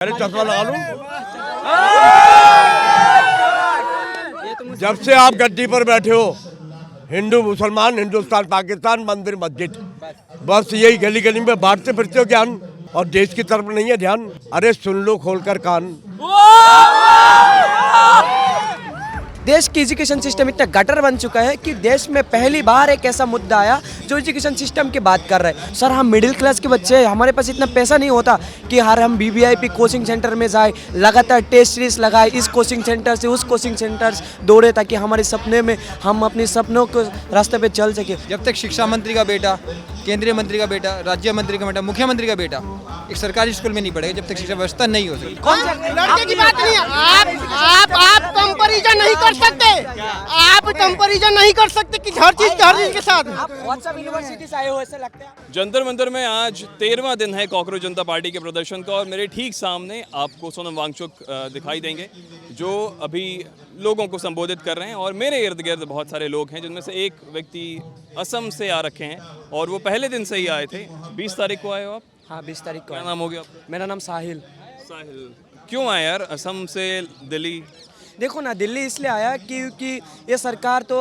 अरे चश्मा लगा लूं। जब से आप गद्दी पर बैठे हो, हिंदू मुसलमान, हिंदुस्तान पाकिस्तान, मंदिर मस्जिद, बस यही गली गली में बांटते फिरते हो ज्ञान, और देश की तरफ नहीं है ध्यान। अरे सुन लो खोलकर कान। देश की एजुकेशन सिस्टम इतना गटर बन चुका है कि देश में पहली बार एक ऐसा मुद्दा आया जो एजुकेशन सिस्टम की बात कर रहा है। सर, हम मिडिल क्लास के बच्चे हैं, हमारे पास इतना पैसा नहीं होता कि हर हम वीवीआईपी कोचिंग सेंटर में जाए, लगातार टेस्ट सीरीज लगाए, इस कोचिंग सेंटर से उस कोचिंग सेंटर दौड़े ताकि हमारे सपने में हम अपने सपनों को रास्ते पे चल सके। जब तक शिक्षा मंत्री का बेटा, केंद्रीय मंत्री का बेटा, राज्य मंत्री का बेटा, मुख्यमंत्री का बेटा एक सरकारी स्कूल में नहीं पढ़ेगा, जब तक शिक्षा व्यवस्था नहीं हो सकती। लड़के की बात नहीं है। आप कंपैरिजन नहीं कर सकते। आप कंपैरिजन नहीं कर सकते कि हर चीज के साथ। आप व्हाट्सएप यूनिवर्सिटी से आए हो ऐसा लगता है। जंतर मंतर में आज 13वां दिन है कॉकरोच जनता पार्टी के प्रदर्शन का, और मेरे ठीक सामने आपको सोनम वांगचुक दिखाई देंगे जो अभी लोगों को संबोधित कर रहे हैं। और मेरे इर्द गिर्द बहुत सारे लोग हैं जिनमें से एक व्यक्ति असम से आ रखे हैं और वो पहले दिन से ही आए थे। 20 तारीख को आए हो आप? हाँ, 20 तारीख को। क्या नाम हो गया आपका? मेरा नाम साहिल। साहिल, क्यों आए यार असम से दिल्ली? देखो ना, दिल्ली इसलिए आया क्योंकि ये सरकार तो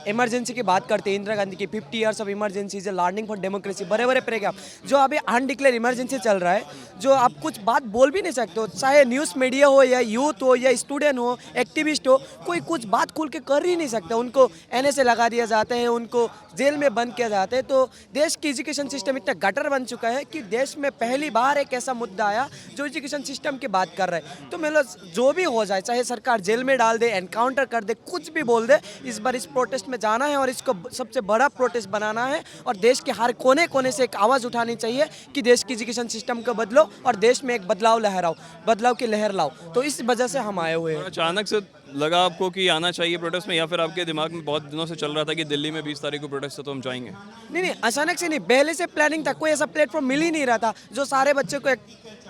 इमरजेंसी की बात करते हैं, इंदिरा गांधी की 50 years of emergency is learning for democracy, बड़े बड़े पैराग्राफ जो अभी अनडिक्लेयर इमरजेंसी चल रहा है, जो आप कुछ बात बोल भी नहीं सकते हो, चाहे न्यूज़ मीडिया हो या यूथ हो या स्टूडेंट हो, एक्टिविस्ट हो, कोई कुछ बात खुल के कर ही नहीं सकता। उनको NSA लगा दिया जाता है, उनको जेल में बंद किया जाता है। तो देश की एजुकेशन सिस्टम इतना गटर बन चुका है कि देश में पहली बार एक ऐसा मुद्दा आया जो एजुकेशन सिस्टम की बात कर रहा है। तो मतलब जो भी हो जाए, चाहे सरकार जेल में डाल दे, एनकाउंटर कर दे, कुछ भी बोल दे, इस बार इस प्रोटेस्ट में जाना है और इसको सबसे बड़ा प्रोटेस्ट बनाना है और देश के हर कोने कोने से एक आवाज़ उठानी चाहिए कि देश की एजुकेशन सिस्टम को बदलो और देश में एक बदलाव लहराओ, बदलाव की लहर लाओ। तो इस वजह से हम आए हुए हैं। अचानक से लगा आपको कि आना चाहिए प्रोटेस्ट में, या फिर आपके दिमाग में बहुत दिनों से चल रहा था कि दिल्ली में 20 तारीख को प्रोटेस्ट है तो हम जाएंगे? नहीं, अचानक से नहीं, पहले से प्लानिंग था। कोई ऐसा प्लेटफॉर्म मिल ही नहीं रहा था जो सारे बच्चों को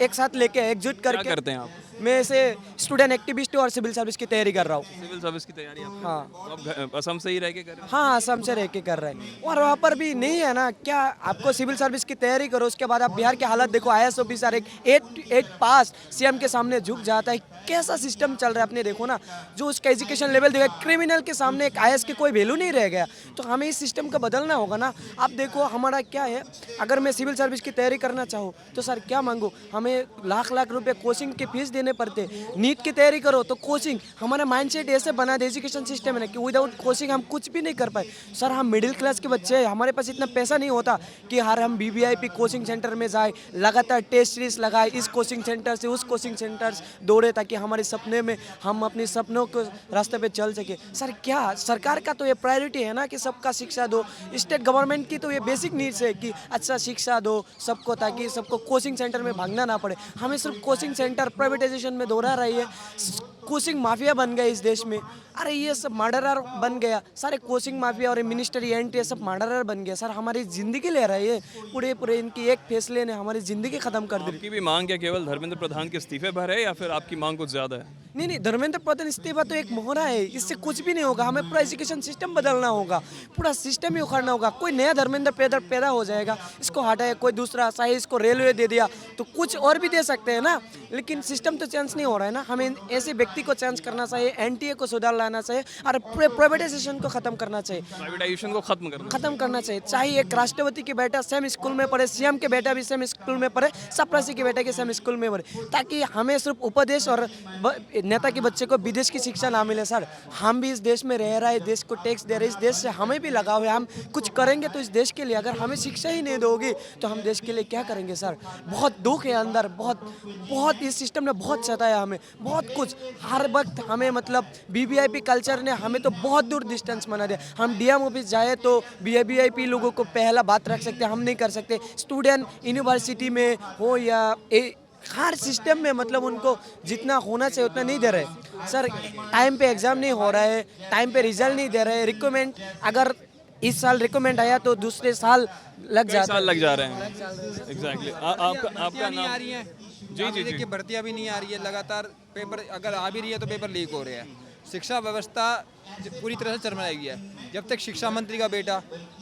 एक साथ लेके एकजुट करके। क्या करते हैं आप? मैं ऐसे स्टूडेंट एक्टिविस्ट हूँ और सिविल सर्विस की तैयारी कर रहा हूँ। सिविल सर्विस की तैयारी आप? हाँ। तो आप असम से ही रह के कर रहे हैं? हाँ, असम से रह के कर रहे हैं। और वहाँ पर भी नहीं है ना, क्या आपको सिविल सर्विस की तैयारी करो, उसके बाद आप बिहार की हालत देखो। IAS ऑफिसर एक 8 पास CM के सामने झुक जाता है। कैसा सिस्टम चल रहा है अपने देखो ना, जो उसका एजुकेशन लेवल देखा, क्रिमिनल के सामने एक IAS की कोई वैल्यू नहीं रह गया। तो हमें इस सिस्टम को बदलना होगा ना। आप देखो हमारा क्या है, अगर मैं सिविल सर्विस की तैयारी करना चाहूँ तो सर क्या मांगू, हमें लाख लाख रुपए कोचिंग की फीस देने पड़ते। नीट की तैयारी करो तो कोचिंग, हमारा माइंडसेट ऐसे बना दे एजुकेशन सिस्टम है ना कि विदाउट कोचिंग हम कुछ भी नहीं कर पाए। सर, हम मिडिल क्लास के बच्चे हैं, हमारे पास इतना पैसा नहीं होता कि हर हम वीवीआईपी कोचिंग सेंटर में जाए, लगातार टेस्ट सीरीज लगाए, इस कोचिंग सेंटर से उस कोचिंग सेंटर दौड़े ताकि हमारे सपने में हम अपने सपनों को रास्ते पे चल सके। सर, क्या सरकार का तो ये प्रायोरिटी है ना कि सबका शिक्षा दो। स्टेट गवर्नमेंट की तो ये बेसिक नीड्स है कि अच्छा शिक्षा दो सबको, ताकि सबको कोचिंग सेंटर में भागना ना पड़े। हमें सिर्फ कोचिंग सेंटर प्राइवेटाइजेशन में दौड़ा रही है। कोचिंग माफिया बन गए इस देश में। अरे ये सब मर्डरर बन गया, सारे कोचिंग माफिया और मिनिस्टर ये सब मर्डरर बन गया। सर, हमारी जिंदगी ले रहा है ये पूरे इनकी एक फैसले ने हमारी जिंदगी खत्म कर दी। आपकी भी मांग क्या केवल धर्मेंद्र प्रधान के इस्तीफे पर है या फिर आपकी मांग कुछ ज्यादा है? नहीं, धर्मेंद्र प्रधान इस्तीफा तो एक मोहरा है, इससे कुछ भी नहीं होगा। हमें पूरा एजुकेशन सिस्टम बदलना होगा, पूरा सिस्टम ही उखाड़ना होगा। कोई नया धर्मेंद्र पैदा हो जाएगा, इसको हटाए कोई दूसरा, चाहे इसको रेलवे दे दिया तो कुछ और भी दे सकते हैं ना, लेकिन सिस्टम तो चेंज नहीं हो रहा है ना। हमें ऐसे व्यक्ति को चेंज करना चाहिए, NTA को सुधार लाना चाहिए और प्राइवेटाइजेशन को खत्म करना चाहिए। प्राइवेटाइजेशन को खत्म करना चाहिए। चाहे एक राष्ट्रपति की बेटा सेम स्कूल में पढ़े, CM के बेटा भी सेम स्कूल में पढ़े, चपरासी के बेटा के सेम स्कूल में पढ़े, ताकि हमें सिर्फ उपदेश और नेता के बच्चे को विदेश की शिक्षा ना मिले। सर, हम भी इस देश में रह रहे हैं, देश को टैक्स दे रहे हैं, इस देश से हमें भी लगाव है, हम कुछ करेंगे तो इस देश के लिए। अगर हमें शिक्षा ही नहीं दोगी तो हम देश के लिए क्या करेंगे? सर, बहुत दुख है अंदर, बहुत इस सिस्टम ने बहुत सताया हमें, बहुत कुछ हर वक्त हमें, मतलब VVIP कल्चर ने हमें तो बहुत दूर डिस्टेंस बना दिया। हम DM ऑफिस जाए तो VIP लोगों को पहला बात रख सकते, हम नहीं कर सकते। स्टूडेंट यूनिवर्सिटी में हो या हर सिस्टम में, मतलब उनको जितना होना चाहिए उतना नहीं दे रहे। सर, टाइम पे एग्ज़ाम नहीं हो रहा है, टाइम पे रिजल्ट नहीं दे रहे। रिकमेंड अगर इस साल रिकमेंड आया तो दूसरे साल लग जा रहे हैं। एग्जैक्टली। आपका नाम? आ रही है जी। देखिए, भर्तियाँ भी नहीं आ रही है, लगातार पेपर अगर आ भी रही है तो पेपर लीक हो रहे हैं। शिक्षा व्यवस्था पूरी तरह से चरमराई गया है। जब तक शिक्षा मंत्री का बेटा,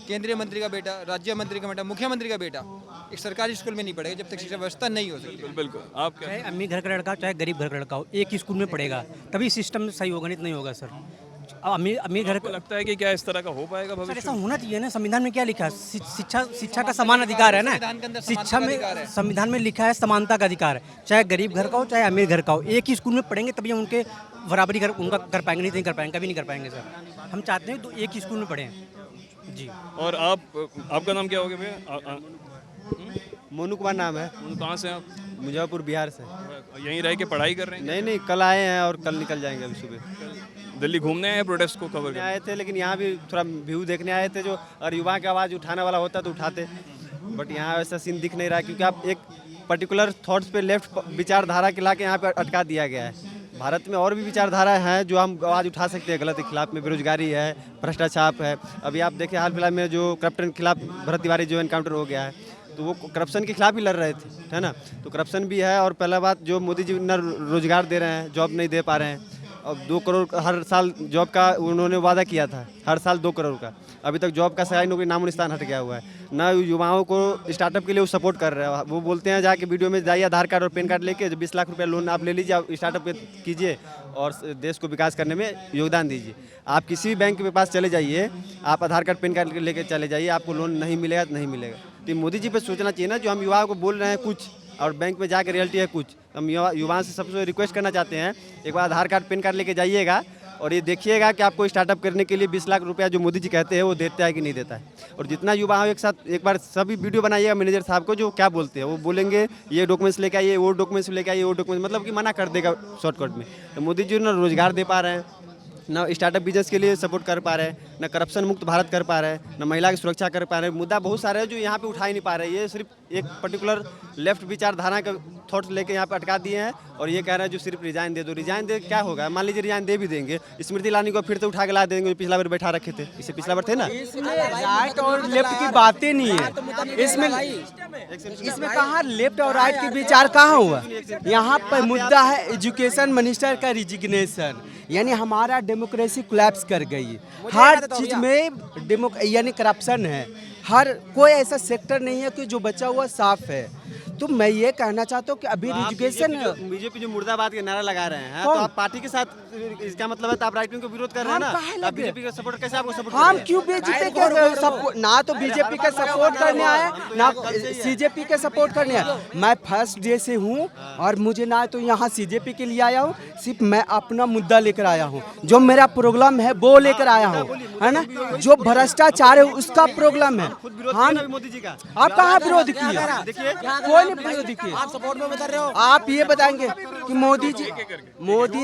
केंद्रीय मंत्री का बेटा, राज्य मंत्री का बेटा, मुख्यमंत्री का बेटा एक सरकारी स्कूल में नहीं पढ़ेगा, जब तक शिक्षा व्यवस्था नहीं हो सकती। बिल्कुल आप क्या चाहे अमीर घर का लड़का चाहे गरीब घर का लड़का हो, एक ही स्कूल में पढ़ेगा तभी सिस्टम सही होगा, नहीं तो नहीं होगा सर। अमीर घर आपको लगता है कि क्या इस तरह का हो पाएगा सर भविष्य ऐसा होना चाहिए ना। संविधान में क्या लिखा है? शिक्षा का समान अधिकार है ना। संविधान के अंदर शिक्षा समानता का में अधिकार है। संविधान में लिखा है समानता का अधिकार है, चाहे गरीब घर का हो चाहे अमीर घर का हो, एक ही स्कूल में पढ़ेंगे तभी हम उनके बराबरी उनका कर पाएंगे, नहीं कर पाएंगे, कभी नहीं कर पाएंगे सर। हम चाहते हैं तो एक ही स्कूल में पढ़ें जी। और आपका नाम क्या हो गया भैया? मोनू कुमार नाम है। कहाँ से हैं आप? मुजफ्फरपुर बिहार से। यहीं रह के पढ़ाई कर रहे हैं? नहीं, कल आए हैं और कल निकल जाएंगे अभी सुबह। दिल्ली घूमने आए हैं प्रोटेस्ट को कवर करने? आए थे लेकिन यहाँ भी थोड़ा व्यू देखने आए थे, जो और युवा की आवाज़ उठाने वाला होता तो उठाते, बट यहाँ वैसा सीन दिख नहीं रहा, क्योंकि आप एक पर्टिकुलर थॉट्स पे लेफ्ट विचारधारा के ला के यहाँ पे अटका दिया गया है। भारत में और भी विचारधारा हैं जो हम आवाज़ उठा सकते हैं गलत के खिलाफ में। बेरोजगारी है, भ्रष्टाचार है। अभी आप देखिए हाल फिलहाल में जो करप्शन के खिलाफ भरत तिवारी जो एनकाउंटर हो गया है, तो वो करप्शन के खिलाफ ही लड़ रहे थे, है ना। तो करप्शन भी है, और पहला बात जो मोदी जी न रोजगार दे रहे हैं, जॉब नहीं दे पा रहे हैं। अब 2 करोड़ हर साल जॉब का उन्होंने वादा किया था, हर साल 2 करोड़ का, अभी तक जॉब का सरकारी नौकरी नामो निशान हट गया हुआ है। ना युवाओं को स्टार्टअप के लिए वो सपोर्ट कर रहे हैं। वो बोलते हैं जाके वीडियो में जाइए आधार कार्ड और पैन कार्ड लेके 20 लाख रुपया लोन आप ले लीजिए, आप स्टार्टअप कीजिए और देश को विकास करने में योगदान दीजिए। आप किसी भी बैंक के पास चले जाइए, आप आधार कार्ड पैन कार्ड लेके चले जाइए, आपको लोन नहीं मिलेगा तो नहीं मिलेगा। तो मोदी जी पे सोचना चाहिए ना, जो हम युवाओं को बोल रहे हैं कुछ और बैंक में जाकर रियलिटी है कुछ। हम युवाओं से सबसे रिक्वेस्ट करना चाहते हैं, एक बार आधार कार्ड पैन कार्ड लेके जाइएगा और ये देखिएगा कि आपको स्टार्टअप करने के लिए 20 लाख रुपया जो मोदी जी कहते हैं वो देता है कि नहीं देता है। और जितना युवा हो एक साथ एक बार सभी वीडियो बनाइएगा मैनेजर साहब को, जो क्या बोलते हैं वो बोलेंगे ये डॉक्यूमेंट्स लेके आइए, वो डॉक्यूमेंट्स लेके आइए, वो डॉक्यूमेंट्स, मतलब कि मना कर देगा शॉर्टकट में। तो मोदी जी ना रोजगार दे पा रहे हैं, ना स्टार्टअप बिजनेस के लिए सपोर्ट कर पा रहे हैं, ना करप्शन मुक्त भारत कर पा रहे हैं, ना महिला की सुरक्षा कर पा रहे हैं। मुद्दा बहुत सारे हैं जो यहाँ पे उठा ही नहीं पा रहे हैं। ये सिर्फ एक पर्टिकुलर लेफ्ट विचारधारा का थॉट्स लेके यहाँ पे अटका दिए हैं और ये कह रहे हैं जो सिर्फ रिजाइन दे दो। रिजाइन दे क्या होगा? मान लीजिए रिजाइन दे भी देंगे, स्मृति ईरानी को फिर से उठा के ला देंगे, पिछला बार बैठा रखे थे, इससे पिछला बार थे ना। राइट और लेफ्ट की बातें नहीं है इसमें कहाँ लेफ्ट और राइट के विचार कहाँ हुआ? यहाँ पर मुद्दा है एजुकेशन मिनिस्टर का रिजिग्नेशन, यानी हमारा डेमोक्रेसी कोलैप्स कर गई। हर चीज में यानी करप्शन है, हर कोई ऐसा सेक्टर नहीं है कि जो बचा हुआ साफ है। तो मैं ये कहना चाहता हूँ कि अभी एजुकेशन बीजेपी जो मुर्दाबाद के नारा लगा रहे हैं, तो आप पार्टी के साथ, इसका मतलब है तो आप राइट विंग को विरोध कर रहे हैं ना। आप बीजेपी का सपोर्ट कैसे आपको सपोर्ट? हम क्यों बीजेपी के सपोर्ट, ना तो बीजेपी का सपोर्ट करने आया ना सीजेपी के सपोर्ट करने आया। मैं फर्स्ट डे से हूँ और मुझे ना तो यहाँ सीजेपी के लिए आया हूँ, सिर्फ मैं अपना मुद्दा लेकर आया हूँ, जो मेरा प्रोग्राम है वो लेकर आया हूँ, है ना। जो भ्रष्टाचार है उसका प्रोग्राम है। हम मोदी जी का आप कहाँ विरोध किए? कोई विरोध किए। आप सपोर्ट में बता रहे हो। आप ये बताएंगे कि मोदी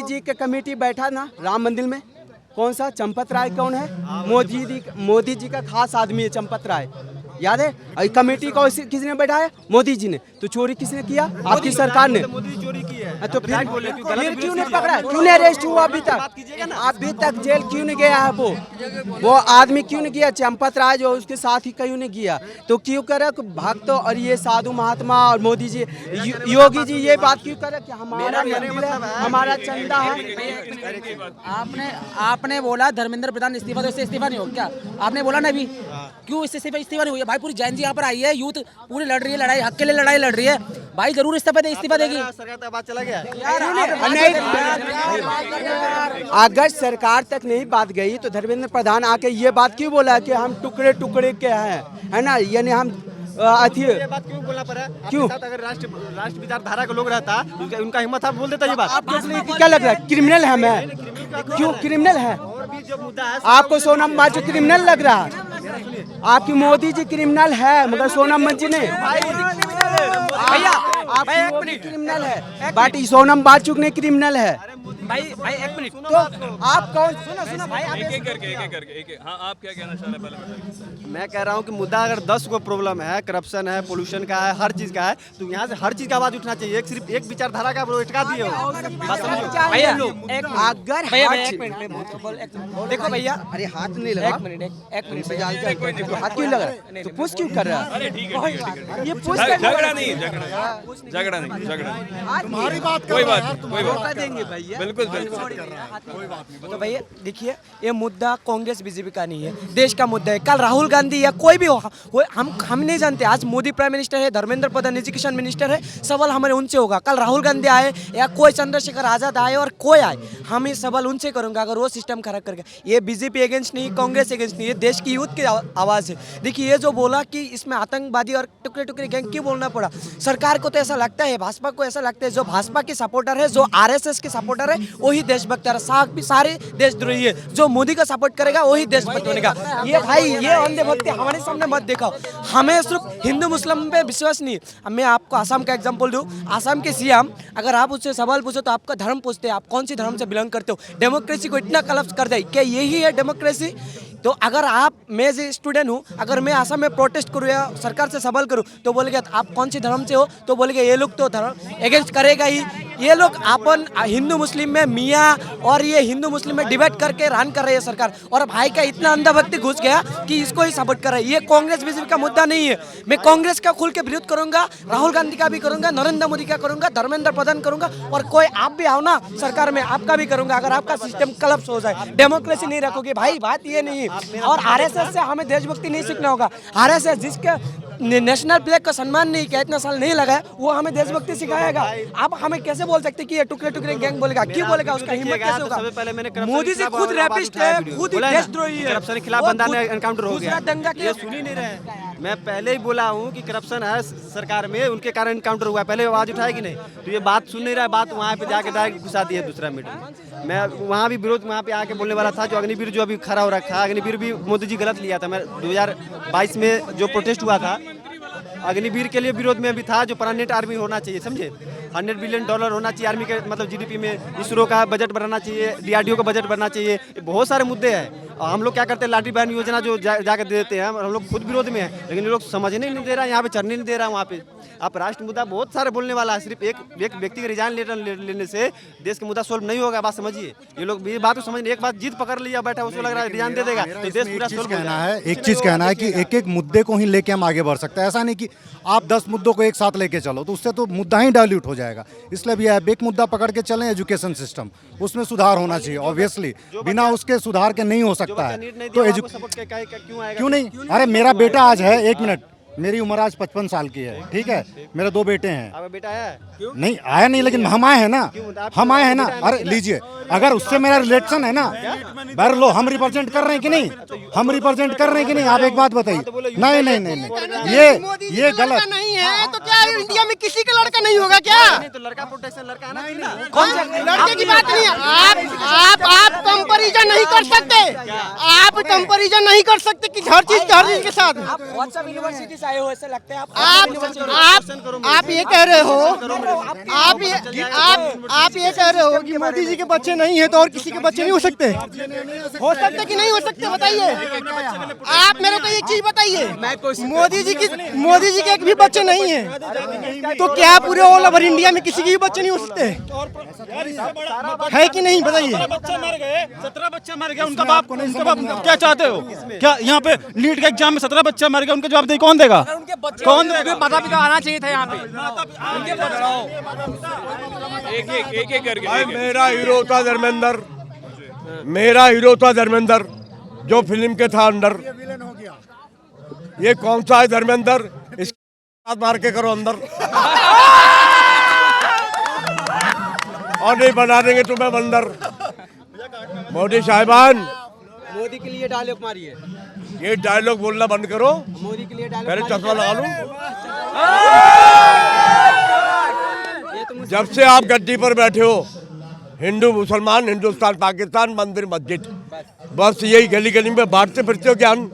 जी के कमेटी बैठा ना राम मंदिर में, कौन सा चंपत राय कौन है? मोदी जी का खास आदमी है चंपत राय, याद है? कमेटी को किसने बैठाया? मोदी जी ने। तो चोरी किसने किया? आपकी सरकार ने। मोदी चोरी की है तो फिर क्यों नहीं पकड़ा? क्यों नहीं अरेस्ट हुआ अभी तक जेल क्यों नहीं गया है? वो आदमी क्यों नहीं गया? चंपत राय जो उसके साथ ही क्यों नहीं गया? तो क्यों करे भक्त और ये साधु महात्मा और मोदी जी योगी जी ये बात क्यों करे कि हमारा मंदिर है, हमारा चंदा है? आपने बोला धर्मेंद्र प्रधान इस्तीफा, तो इससे इस्तीफा नहीं हो क्या? आपने बोला ना अभी, क्यों इससे इस्तीफा नहीं हुआ? भाई पूरी जैन जी यहाँ पर आई है, यूथ पूरी लड़ रही है, लड़ाई हक के लिए लड़ाई लड़ रही है, भाई जरूर इस्तीफा देगी। सरकार तक बात चला गया। अगर सरकार तक नहीं बात गई तो धर्मेंद्र प्रधान आके ये बात क्यों बोला कि हम टुकड़े टुकड़े के हैं, है ना? यानी हम ये बात क्यों बोलना पड़ा? क्यों? अगर राष्ट्र विचारधारा के लोग रहता, उनका हिम्मत था, बोल देता ये बात। क्या लग रहा है क्रिमिनल है मैं? क्यों क्रिमिनल है? आपको सोनम बाजू क्रिमिनल लग रहा है? आपकी मोदी जी क्रिमिनल है मगर सोनम जी नहीं। भैया आप क्रिमिनल है बट सोनम बाजू नहीं क्रिमिनल है। भाई एक मिनट, तो आप कौन? सुनो भाई, एक करके हाँ, आप क्या कहना चाह रहे हैं पहले बताइए। मैं कह रहा हूँ कि मुद्दा अगर 10 को प्रॉब्लम है, करप्शन है, पोल्यूशन का है, हर चीज का है, तो यहाँ से हर चीज का आवाज उठना चाहिए। एक सिर्फ एक विचारधारा का अटका दिए हो। देखो भैया, अरे हाथ नहीं लगा। एक मिनट हाथ क्यों लगा? तो पुश क्यों कर रहा है? ये पुश झगड़ा नहीं, हमारी बात कोई बात देंगे भैया। बिल्कुल बिल्कुल। तो भैया देखिए, ये मुद्दा कांग्रेस बीजेपी का नहीं है, देश का मुद्दा है। कल राहुल गांधी या कोई भी हो, हम नहीं जानते। आज मोदी प्राइम मिनिस्टर है, धर्मेंद्र प्रधान एजुकेशन मिनिस्टर है, सवाल हमारे उनसे होगा। कल राहुल गांधी आए या कोई चंद्रशेखर आजाद आए और कोई आए, हम ये सवाल उनसे करूंगा अगर वो सिस्टम खराब करके। ये बीजेपी अगेंस्ट नहीं, कांग्रेस अगेंस्ट नहीं, ये देश की यूथ की आवाज़ है। देखिए, ये जो बोला कि इसमें आतंकवादी और टुकड़े टुकड़े गैंग क्यों बोलना पड़ा, सरकार को तो ऐसा लगता है, भाजपा को ऐसा लगता है, जो भाजपा के सपोर्टर है, जो आरएसएस के सपोर्टर है, वही देशभक्त है। सारे देशद्रोही है। जो मोदी का सपोर्ट करेगा वही देशभक्त बनेगा। ये भाई, ये अंधभक्ति हमारे सामने मत दिखाओ। हमें सिर्फ हिंदू मुस्लिम पे विश्वास नहीं। मैं आपको आसाम का एग्जांपल दूं। आसाम के सीएम, अगर आप उससे सवाल पूछो तो आपका धर्म पूछते हैं, आप कौन सी धर्म से बिलोंग करते हो। डेमोक्रेसी को इतना कलप्स कर दे, क्या यही है डेमोक्रेसी? तो अगर आप, मैं जो स्टूडेंट हूँ, अगर मैं आसाम में प्रोटेस्ट करूँ या सरकार से सवाल करूँ तो बोलेगा आप कौन सी धर्म से हो, तो बोलेगा ये लोग तो धर्म अगेंस्ट करेगा ही। ये लोग अपन हिंदू मुस्लिम में मियाँ और ये हिंदू मुस्लिम में डिबेट करके रन कर रही है सरकार। और भाई का इतना अंधाभक्ति घुस गया कि इसको ही सपोर्ट कर रहा है। ये कांग्रेस बीजेपी का मुद्दा नहीं है। मैं कांग्रेस का खुल के विरोध करूंगा, राहुल गांधी का भी करूंगा, नरेंद्र मोदी का करूंगा, धर्मेंद्र प्रधान करूंगा, और कोई आप भी आओ ना सरकार में, आपका भी करूंगा अगर आपका सिस्टम कलप्स हो जाए। डेमोक्रेसी नहीं रखोगे भाई, बात ये नहीं है। और आरएसएस से हमें देशभक्ति नहीं सीखना होगा। आरएसएस जिसके नेशनल फ्लैग का सम्मान नहीं किया, इतना साल नहीं लगा, वो हमें देशभक्ति सिखाएगा। आप हमें कैसे बोल सकते कि ये टुकड़े टुकड़े गैंग बोलेगा? क्यों बोलेगा? उसका हिम्मत कैसे होगा? मोदी जी खुद रैपिस्ट है, खुद ही देशद्रोही है। करप्शन के खिलाफ बंदा ने एनकाउंटर हो गया। दंगा के ये सुन ही नहीं रहे। मैं पहले ही बोला हूँ कि करप्शन है सरकार में, उनके कारण एनकाउंटर हुआ। पहले आवाज उठाएगी नहीं, तो ये बात सुन नहीं रहा। बात वहाँ पे जाके डायरेक्ट घुसा दी है दूसरा मीटर। मैं वहाँ भी विरोध, वहाँ पे आके बोलने वाला था। जो अग्निवीर जो अभी खड़ा हो रखा, अग्निवीर भी मोदी जी गलत लिया था। मैं 2022 में जो प्रोटेस्ट हुआ था, अग्निवीर के लिए विरोध में भी था। जो परमानेंट आर्मी होना चाहिए, समझे, $100 बिलियन होना चाहिए आर्मी के, मतलब जीडीपी में। इसरो का बजट बढ़ाना चाहिए, डीआरडीओ का बजट बढ़ना चाहिए। बहुत सारे मुद्दे हैं। और हम लोग क्या करते हैं, लाठी बहन योजना जो जाकर दे देते हैं, हम लोग खुद विरोध में हैं। लेकिन ये लोग समझने नहीं दे रहा, यहाँ पे चढ़ने नहीं दे रहा। वहाँ पे आप राष्ट्र मुद्दा बहुत सारे बोलने वाला है। सिर्फ एक व्यक्ति के रिजाइन लेने से देश का मुद्दा सोल्व नहीं होगा। बात समझिए, ये लोग ये बात को समझ, एक बात जीत पकड़ लिया बैठा, उसको लग रहा है रिजाइन दे देगा तो देश पूरा सोल्व कहना है। एक चीज कहना है कि एक एक मुद्दे को ही लेके हम आगे बढ़ सकते हैं। ऐसा नहीं कि आप 10 मुद्दों को एक साथ लेके चलो, तो उससे तो मुद्दा ही डाइल्यूट हो जाएगा। इसलिए भी एक मुद्दा पकड़ के चलें, एजुकेशन सिस्टम, उसमें सुधार होना चाहिए। ऑब्वियसली बिना उसके सुधार के नहीं हो सकता है। तो क्यों नहीं? अरे मेरा बेटा आज है, 1 मिनट, मेरी उम्र आज 55 साल की है, ठीक है। मेरे 2 बेटे हैं। आपका बेटा है? नहीं आया नहीं, लेकिन हम आए हैं ना, हम आए हैं ना। अरे लीजिए, अगर उससे मेरा रिलेशन है ना, बर लो, हम रिप्रेजेंट कर रहे हैं कि नहीं? हम रिप्रेजेंट कर रहे हैं कि नहीं? आप एक बात बताइए। नहीं नहीं नहीं नहीं, ये गलत नहीं है। तो क्या इंडिया में किसी का लड़का नहीं होगा क्या? तो लड़का प्रोटेक्शन, लड़का आना चाहिए ना। लड़के की बात नहीं है। आप कंपैरिजन नहीं कर सकते। आप कंपैरिजन नहीं कर सकते कि हर चीज के साथ। आप व्हाट्सएप यूनिवर्सिटी से आए हो, ऐसा लगता है आप ये कह रहे हो, आप ये कह रहे हो कि मोदी जी के बच्चे नहीं है तो और किसी के बच्चे नहीं हो सकते? हो सकते कि नहीं हो सकते बताइए। आप मेरे को एक चीज बताइए, मोदी जी के एक भी बच्चे नहीं है तो क्या पूरे ऑल ओवर इंडिया में किसी के भी बच्चे नहीं हो सकते? है कि नहीं बताइए। 17 बच्चे मर गए, उनका बाप क्या चाहते हो? क्या यहाँ पे नीट के एग्जाम में 17 बच्चे मर गए, उनके जवाब दे कौन देगा? कौन देगा? माता पिता आना चाहिए था यहाँ पे। एक करके भाई मेरा हीरो था धर्मेंद्र, मेरा हीरो था धर्मेंद्र, जो फिल्म के था अंदर। ये कौन सा है धर्मेंद्र? इसके हाथ मार के करो अंदर, और नहीं बना देंगे तुम्हें बंदर। मोदी साहिबान, मोदी के लिए डायलॉग मारिए। ये डायलॉग बोलना बंद करो। मोदी के लिए पहले चश्मा लगा लूं। जब से आप गद्दी पर बैठे हो, हिंदू मुसलमान, हिंदुस्तान पाकिस्तान, मंदिर मस्जिद, बस यही गली गली में बांटते फिरते हो ज्ञान,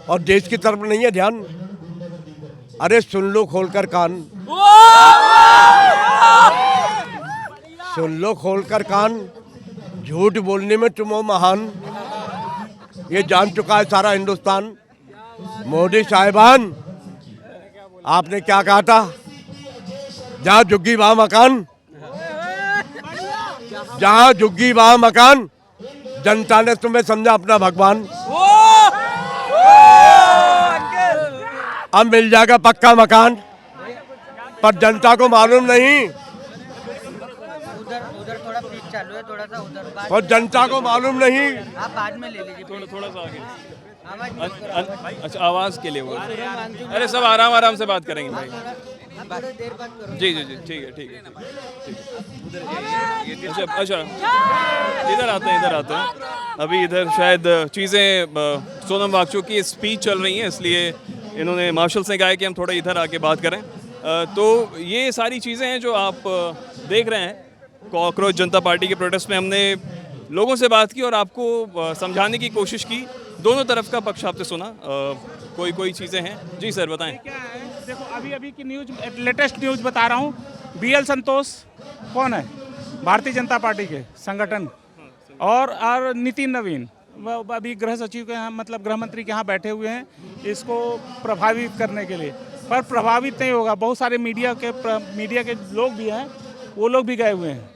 और देश की तरफ नहीं है ध्यान। अरे सुन लो खोलकर कान, सुन लो खोलकर कान, झूठ बोलने में तुम हो महान, ये जान चुका है सारा हिंदुस्तान। मोदी साहिबान, आपने क्या कहा था? जहाँ झुग्गी वहाँ मकान, जहाँ झुग्गी वहाँ मकान। जनता ने तुम्हें समझा अपना भगवान, अब मिल जाएगा पक्का मकान, पर जनता को मालूम नहीं उधर थोड़ा प्लीज चालू है, थोड़ा सा उधर और जनता को मालूम नहीं। आप बाद में ले लीजिए थोड़ा सा आगे। अच्छा, आवाज़ के लिए वो, अरे सब आराम से बात करेंगे भाई। जी, ठीक है। अच्छा, इधर आते हैं। अभी इधर शायद चीज़ें सोनम वांगचुक की स्पीच चल रही हैं, इसलिए इन्होंने मार्शल से कहा है कि हम थोड़ा इधर आके बात करें। तो ये सारी चीज़ें हैं जो आप देख रहे हैं। कॉकरोच जनता पार्टी के प्रोटेस्ट में हमने लोगों से बात की और आपको समझाने की कोशिश की। दोनों तरफ का पक्ष आपने सुना। कोई चीज़ें हैं। जी सर, बताएं। क्या है, देखो अभी की न्यूज़, लेटेस्ट न्यूज़ बता रहा हूँ। BL संतोष कौन है? भारतीय जनता पार्टी के संगठन, और नितिन नवीन वो अभी गृह सचिव के यहाँ, मतलब गृह मंत्री के यहाँ बैठे हुए हैं इसको प्रभावित करने के लिए। पर प्रभावित नहीं होगा, बहुत सारे मीडिया के लोग भी हैं, वो लोग भी गए हुए हैं,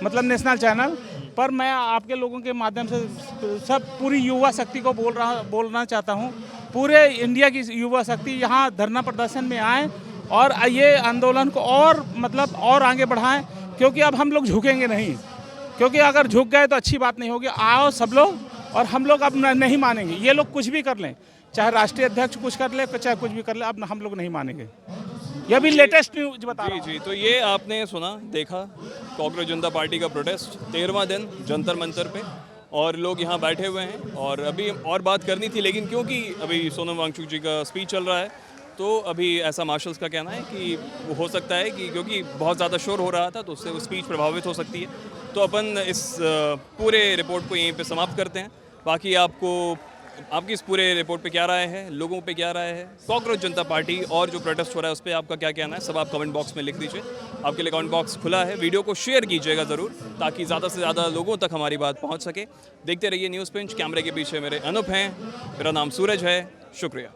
मतलब नेशनल चैनल। पर मैं आपके लोगों के माध्यम से सब पूरी युवा शक्ति को बोलना चाहता हूँ। पूरे इंडिया की युवा शक्ति यहाँ धरना प्रदर्शन में आए और ये आंदोलन को और आगे बढ़ाएं, क्योंकि अब हम लोग झुकेंगे नहीं, क्योंकि अगर झुक गए तो अच्छी बात नहीं होगी। आओ सब लोग, और हम लोग अब नहीं मानेंगे। ये लोग कुछ भी कर लें, चाहे राष्ट्रीय अध्यक्ष कुछ कर ले, चाहे कुछ भी कर ले, अब हम लोग नहीं मानेंगे। ये भी लेटेस्ट न्यूज बता रहा हूं। जी, तो ये आपने सुना, देखा, कॉकरोच जनता पार्टी का प्रोटेस्ट 13वां दिन जंतर मंतर पे, और लोग यहाँ बैठे हुए हैं। और अभी और बात करनी थी, लेकिन क्योंकि अभी सोनम वांगचुक जी का स्पीच चल रहा है, तो अभी ऐसा मार्शल्स का कहना है कि वो हो सकता है कि क्योंकि बहुत ज़्यादा शोर हो रहा था तो उससे वो स्पीच प्रभावित हो सकती है। तो अपन इस पूरे रिपोर्ट को यहीं पे समाप्त करते हैं। बाकी आपकी इस पूरे रिपोर्ट पे क्या राय है, लोगों पे क्या राय है, कॉकरोच जनता पार्टी और जो प्रोटेस्ट हो रहा है उस पर आपका क्या कहना है, सब आप कमेंट बॉक्स में लिख दीजिए। आपके लिए कमेंट बॉक्स खुला है। वीडियो को शेयर कीजिएगा ज़रूर, ताकि ज़्यादा से ज़्यादा लोगों तक हमारी बात पहुँच सके। देखते रहिए न्यूज़ पिंच। कैमरे के पीछे मेरे अनूप हैं, मेरा नाम सूरज है। शुक्रिया।